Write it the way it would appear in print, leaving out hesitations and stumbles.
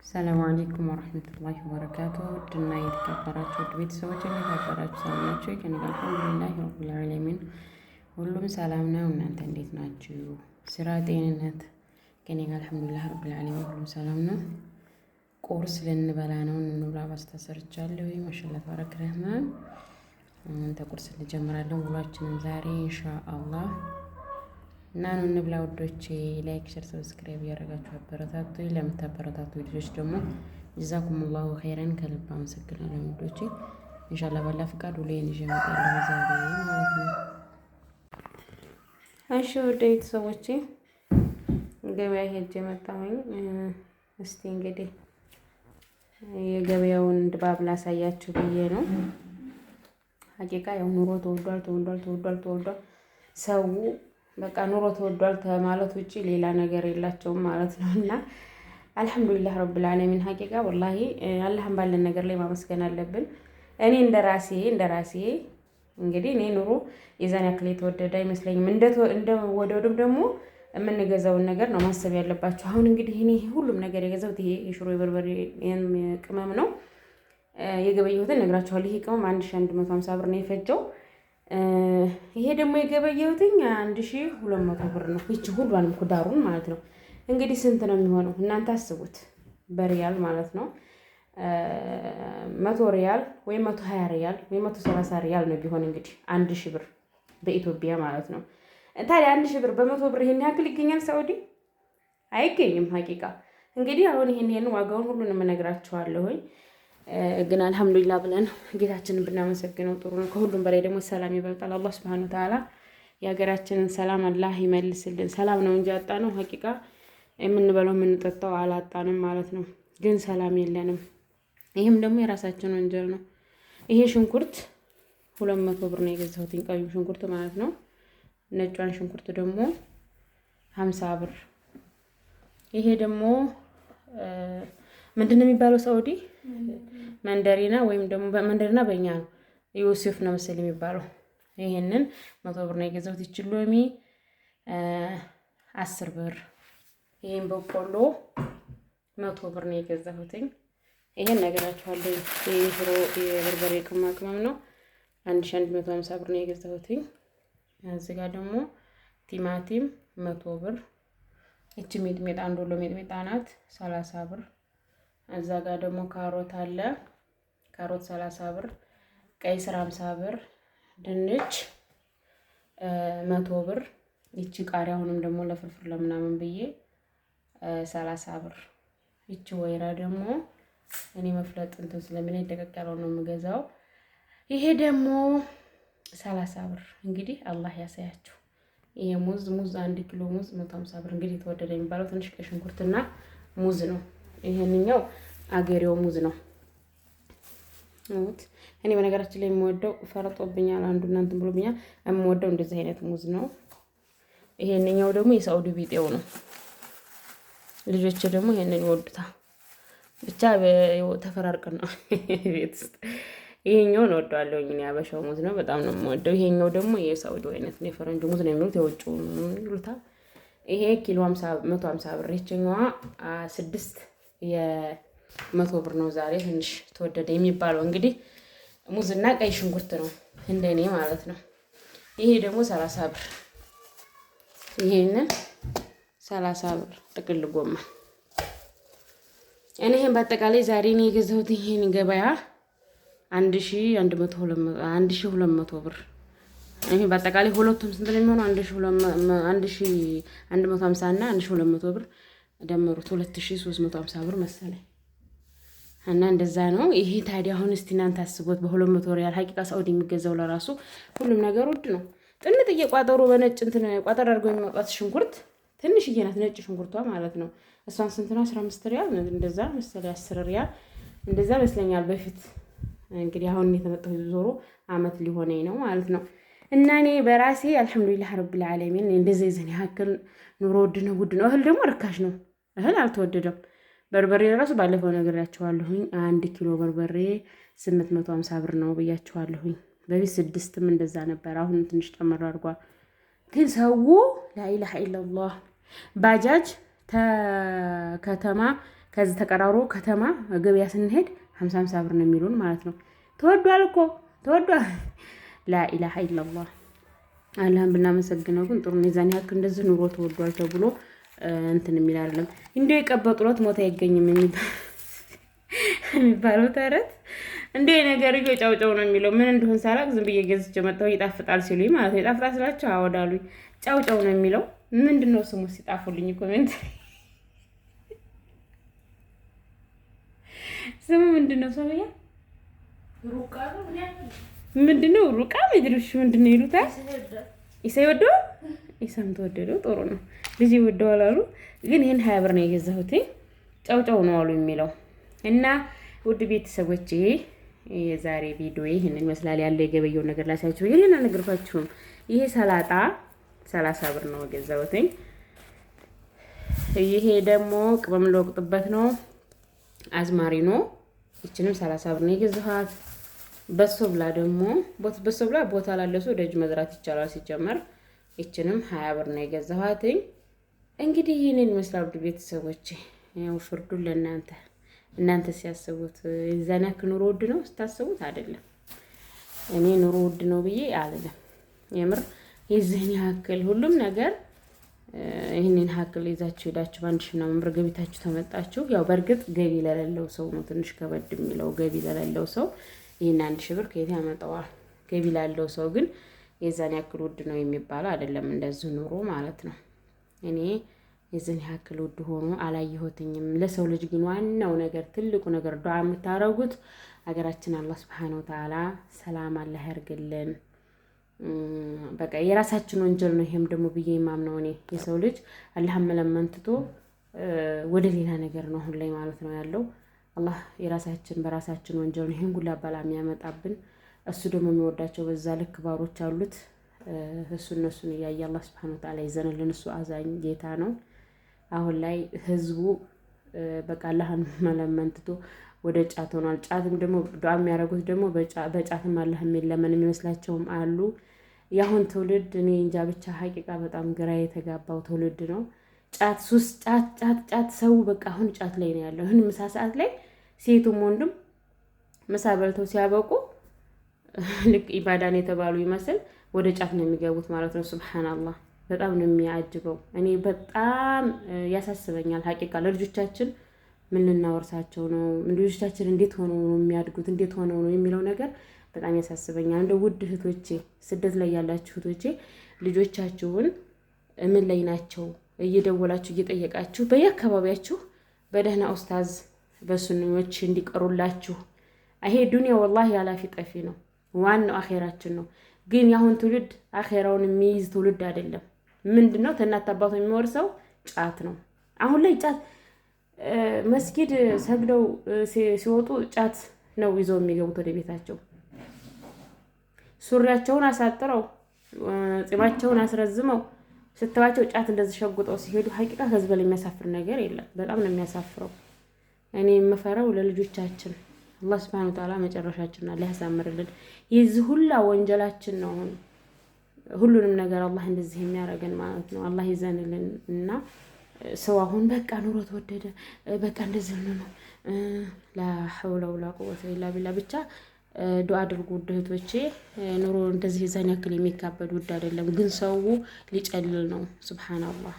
ሰላም አለይኩም ወራህመቱላሂ ወበረካቱ። ውድና የተከበራችሁ ውድ ቤተሰቦች እንዴት አደራችሁ? ሰላም ናችሁ? ከእኔ ጋር አልሐምዱሊላህ ረብል ዓለሚን ሁሉም ሰላም ነው። እናንተ እንዴት ናችሁ? ስራ፣ ጤንነት? ከእኔ ጋር አልሐምዱሊላህ ረብል ዓለሚን ሁሉም ሰላም ነው። ቁርስ ልንበላ ነው። እንብላ ፓስታ ሰርቻለሁ። ማሻአላህ ተባረከ ረህማን። ቁርስ እንጀምራለን ውሏችንን ዛሬ ኢንሻአላህ እና ነው እንብላ ውዶቼ። ላይክ፣ ሼር፣ ሰብስክራይብ ያደረጋችሁ አበረታቱ። ለምታበረታቱ ልጆች ደግሞ ጀዛኩሙላሁ ኸይረን ከልብ አመሰግናለሁ ውዶቼ። ኢንሻአላህ ባላ ፍቃድ ሁሌን ይዤ እመጣለሁ ዛሬ ማለት ነው። እሺ ውድ ቤተሰቦቼ ገበያ ሄጄ መጣሁኝ። እስቲ እንግዲህ የገበያውን ድባብ ላሳያችሁ ብዬ ነው። ሀቂቃ ያው ኑሮ ተወዷል። ሰው በቃ ኑሮ ተወዷል ማለት ውጪ ሌላ ነገር የላቸውም ማለት ነው። እና አልሐምዱሊላህ ረብል ዓለሚን ሀቂቃ ወላሂ አላህን ባለን ነገር ላይ ማመስገን አለብን። እኔ እንደራሴ እንግዲህ እኔ ኑሮ የዛን ያክል የተወደደ አይመስለኝም። እንደ ወደዱም ደግሞ የምንገዛውን ነገር ነው ማሰብ ያለባቸው። አሁን እንግዲህ እኔ ሁሉም ነገር የገዛሁት ይሄ የሽሮ የበርበሬ ቅመም ነው የገበየሁትን ነግራችኋለሁ። ይሄ ቅመም 1150 ብር ነው የፈጀው። ይሄ ደግሞ የገበየሁትኝ 1200 ብር ነው። ይቺ ሁሏንም ኩዳሩን ማለት ነው። እንግዲህ ስንት ነው የሚሆነው እናንተ አስቡት። በሪያል ማለት ነው 100 ሪያል ወይ 120 ሪያል ወይ 130 ሪያል ነው ቢሆን እንግዲህ 1000 ብር በኢትዮጵያ ማለት ነው። ታዲያ 1000 ብር በ100 ብር ይሄን ያክል ይገኛል ሳውዲ? አይገኝም ሀቂቃ። እንግዲህ አሁን ይሄን ዋጋውን ሁሉንም እነግራችኋለሁኝ። ግን አልሐምዱሊላህ ብለን ጌታችንን ብናመሰግነው ጥሩ ነው። ከሁሉም በላይ ደግሞ ሰላም ይበልጣል። አላህ ሱብሃነሁ ወተዓላ የሀገራችንን ሰላም አላህ ይመልስልን። ሰላም ነው እንጂ አጣ ነው ሀቂቃ የምንበለው የምንጠጣው አላጣንም ማለት ነው። ግን ሰላም የለንም። ይህም ደግሞ የራሳችን ወንጀል ነው። ይሄ ሽንኩርት 200 ብር ነው የገዛሁት፣ ቀዩ ሽንኩርት ማለት ነው። ነጯን ሽንኩርት ደግሞ 50 ብር። ይሄ ደግሞ ምንድነው የሚባለው ሳውዲ መንደሪና ወይም ደግሞ መንደሪና በእኛ ነው ዩሱፍ ነው መሰለኝ የሚባለው። ይሄንን 100 ብር ነው የገዛሁት። ይችል ሎሚ 10 ብር። ይሄን በቆሎ 100 ብር ነው የገዛሁት። ይሄን ነገራችኋለሁ። የሽሮ የበርበሬ ቅመም ነው 1150 ብር ነው የገዛሁት። እዚህ ጋር ደግሞ ቲማቲም 100 ብር። እቺ ሚጥሚጣ አንድ ሎ ሚጥሚጣ ናት 30 ብር። እዛ ጋር ደግሞ ካሮት አለ። ካሮት 30 ብር። ቀይ ስር 50 ብር። ድንች 100 ብር። ይቺ ቃሪያ አሁንም ደግሞ ለፍርፍር ለምናምን ብዬ 30 ብር። ይቺ ወይራ ደግሞ እኔ መፍለጥ እንትን ስለሚለኝ ደቀቅ ያለው ነው የምገዛው። ይሄ ደግሞ 30 ብር። እንግዲህ አላህ ያሳያችሁ። ይሄ ሙዝ 1 ኪሎ ሙዝ 150 ብር። እንግዲህ ተወደደ የሚባለው ትንሽ ቀይ ሽንኩርትና ሙዝ ነው። ይሄንኛው አገሬው ሙዝ ነው። እኔ በነገራችን ላይ የምወደው ፈርጦብኛል አንዱ እናንተ ብሎብኛል። የምወደው እንደዚህ አይነት ሙዝ ነው። ይሄንኛው ደግሞ የሳውዲ ቢጤው ነው። ልጆቼ ደግሞ ይሄንን ይወዱታል። ብቻ ተፈራርቀን ነው ቤት ውስጥ። ይሄኛውን እወደዋለሁ። እኔ ያበሻው ሙዝ ነው በጣም ነው የምወደው። ይሄኛው ደግሞ የሳውዲ አይነት ነው። የፈረንጅ ሙዝ ነው የሚሉት፣ የውጭው ይሉታል። ይሄ ኪሎ 150 ብር። ይችኛዋ 6 የ100 ብር ነው። ዛሬ ትንሽ ተወደደ የሚባለው እንግዲህ ሙዝና ቀይ ሽንኩርት ነው እንደኔ ማለት ነው። ይሄ ደግሞ 30 ብር። ይሄንን 30 ብር ጥቅል ጎመን። እኔ ይሄን በአጠቃላይ ዛሬ ነው የገዛሁት። ይሄን ገበያ 1200 ብር። ይሄ በአጠቃላይ ሁለቱም ስንት ነው የሚሆነው? 1150 እና 1200 ብር ደምሩት 2350 ብር መሰለኝ። እና እንደዛ ነው። ይሄ ታዲያ አሁን እስቲ እናንተ አስቦት በ200 ሪያል ሀቂቃ ሳውዲ የሚገዛው ለራሱ ሁሉም ነገር ውድ ነው። ጥንጥዬ ቋጠሮ በነጭ እንትን ቋጠሮ አድርገው የሚመጣት ሽንኩርት ትንሽዬ ናት፣ ነጭ ሽንኩርቷ ማለት ነው። እሷን ስንት ነው? 15 ሪያል እንደዛ መሰለኝ፣ 10 ሪያል እንደዛ መስለኛል በፊት። እንግዲህ አሁን የተመጣው ዞሮ አመት ሊሆነኝ ነው ማለት ነው። እና እኔ በራሴ አልሐምዱሊላህ ረብል ዓለሚን እንደዚህ ይዘን ያክል ኑሮ ውድ ነው፣ ውድ ነው። እህል ደግሞ ርካሽ ነው። እህል አልተወደደም። በርበሬ ራሱ ባለፈው ነግሬያችኋለሁኝ። 1 ኪሎ በርበሬ 850 ብር ነው ብያችኋለሁኝ። በፊት 6ም እንደዛ ነበር። አሁን ትንሽ ጨመር አድርጓል። ግን ሰው ላኢላሃ ኢላላህ ባጃጅ ከተማ ከዚህ ተቀራሮ ከተማ ገበያ ስንሄድ 50 ብር ነው የሚሉን ማለት ነው። ተወዷል እኮ ተወዷል። ላኢላሀ ኢላላህ አላህን ብናመሰግነው ግን ጥሩ ነው። የዛን ያክል እንደዚህ ኑሮ ተወዷል ተብሎ እንትን የሚል አይደለም። እንደው የቀበጥሎት ሞት አይገኝም የሚባለው ተረት እንደ ነገርዬ ጫውጫው ነው የሚለው። ምን እንደሆነ ሳላቅ ዝም ብዬ ገዝቼ መጣሁ። ይጣፍጣል ሲሉኝ ማለት ነው። ይጣፍጣል ስላቸው አወዳሉኝ። ጫውጫው ነው የሚለው። ምንድነው ስሙ? ሲጣፉልኝ ኮሜንት ስሙ ምንድነው? ሰውዬ ሩቃ ነው ምንድነው? ሩቃ ምድርሽ ምንድነው ይሉታል? ይወደው ይሰም ተወደደው ጥሩ ነው። ልጅ ይወደዋል አሉ። ግን ይሄን 20 ብር ነው የገዛሁት። ጫውጫው ነው አሉ የሚለው እና ውድ ቤተሰቦቼ የዛሬ ቪዲዮ ይሄንን ይመስላል። ያለ የገበየው ነገር ላሳያችሁ። ይሄን አልነገርኳችሁም። ይሄ ሰላጣ 30 ብር ነው የገዛሁት። ይሄ ደግሞ ቅመም ለወቅጥበት ነው አዝማሪኖ። እቺንም 30 ብር ነው የገዛኋት። በሶብላ ደግሞ በሶብላ ቦታ ላለሱ ደጅ መዝራት ይቻላል ሲጀመር። እቺንም 20 ብር ነው የገዛኋት። እንግዲህ ይሄንን ይመስላል ውድ ቤተሰቦቼ። ያው ፍርዱን ለእናንተ እናንተ ሲያስቡት የዛን ያክል ኑሮ ውድ ነው ስታስቡት አይደለም። እኔ ኑሮ ውድ ነው ብዬ አልልም። የምር የዚህን ያክል ሁሉም ነገር ይህንን ያክል ይዛችሁ ሄዳችሁ በአንድ ሺህ ምናምን ብር ገቢታችሁ ተመጣችሁ። ያው በእርግጥ ገቢ ለሌለው ሰው ነው ትንሽ ከበድ የሚለው። ገቢ ለሌለው ሰው ይህን 1000 ብር ከየት ያመጣዋል? ገቢ ላለው ሰው ግን የዛን ያክል ውድ ነው የሚባለው አይደለም። እንደዚህ ኑሮ ማለት ነው። እኔ የዚህን ያክል ውድ ሆኖ አላየሁትኝም። ለሰው ልጅ ግን ዋናው ነገር ትልቁ ነገር ዱዓ የምታረጉት ሀገራችን አላህ Subhanahu Wa Ta'ala ሰላም አላህ ያርግልን። በቃ የራሳችን ወንጀል ነው ይሄም ደግሞ ብዬ የማምነው እኔ የሰው ልጅ አላህን መለመን ትቶ ወደ ሌላ ነገር ነው አሁን ላይ ማለት ነው ያለው። አላህ የራሳችን በራሳችን ወንጀል ነው ይሄን ሁሉ አባላ የሚያመጣብን። እሱ ደግሞ የሚወዳቸው በዛ ልክ ባሮች አሉት። እነሱን እያየ አላህ Subhanahu Wa Ta'ala ይዘንልን። እሱ አዛኝ ጌታ ነው። አሁን ላይ ህዝቡ በቃ አላህን መለመን ትቶ ወደ ጫት ሆኗል። ጫትም ደግሞ ዱዓ የሚያደርጉት ደግሞ በጫትም አላህ የሚለመን የሚመስላቸውም አሉ። ያሁን ትውልድ እኔ እንጃ ብቻ ሀቂቃ በጣም ግራ የተጋባው ትውልድ ነው። ጫት ሱስ፣ ጫት ሰው በቃ አሁን ጫት ላይ ነው ያለው። አሁን ምሳ ሰዓት ላይ ሴቱም ወንድም ምሳ በልተው ሲያበቁ ልክ ኢባዳን የተባሉ ይመስል ወደ ጫት ነው የሚገቡት ማለት ነው። ሱብሃንአላህ በጣም ነው የሚያጅበው። እኔ በጣም ያሳስበኛል ሀቂቃ። ለልጆቻችን ምን ልናወርሳቸው ነው? ልጆቻችን እንዴት ሆነው ነው የሚያድጉት? እንዴት ሆነው ነው የሚለው ነገር በጣም ያሳስበኛል። እንደ ውድ እህቶቼ፣ ስደት ላይ ያላችሁ እህቶቼ ልጆቻችሁን ምን ላይ ናቸው እየደወላችሁ እየጠየቃችሁ በየአካባቢያችሁ በደህና ኡስታዝ በሱንኞች እንዲቀሩላችሁ። ይሄ ዱንያ ወላሂ ያላፊ ጠፊ ነው። ዋናው አኼራችን ነው። ግን ያሁን ትውልድ አኼራውን የሚይዝ ትውልድ አይደለም። ምንድነው ተናት አባቱ የሚወርሰው ጫት ነው። አሁን ላይ ጫት መስጊድ ሰግደው ሲወጡ ጫት ነው ይዘው የሚገቡት ወደ ቤታቸው። ሱሪያቸውን አሳጥረው ጺማቸውን አስረዝመው ስተዋቸው ጫት እንደዚህ ሸጉጠው ሲሄዱ ሀቂቃ ከዚህ በላይ የሚያሳፍር ነገር የለም። በጣም ነው የሚያሳፍረው። እኔ የምፈራው ለልጆቻችን አላህ Subhanahu Wa Ta'ala መጨረሻችንን አላህ ያሳምርልን። የዚህ ሁላ ወንጀላችን ነው ሁሉንም ነገር አላህ እንደዚህ የሚያረገን ማለት ነው። አላህ ይዘንልን እና ሰው አሁን በቃ ኑሮ ተወደደ በቃ እንደዚህ ነው። ላ ሐውለ ወላ ቁወተ ኢላ ቢላህ። ብቻ ዱዓ አድርጉ ውድ እህቶቼ። ኑሮ እንደዚህ የዛን ያክል የሚካበድ ውድ አይደለም፣ ግን ሰው ሊጨልል ነው። ሱብሃንአላህ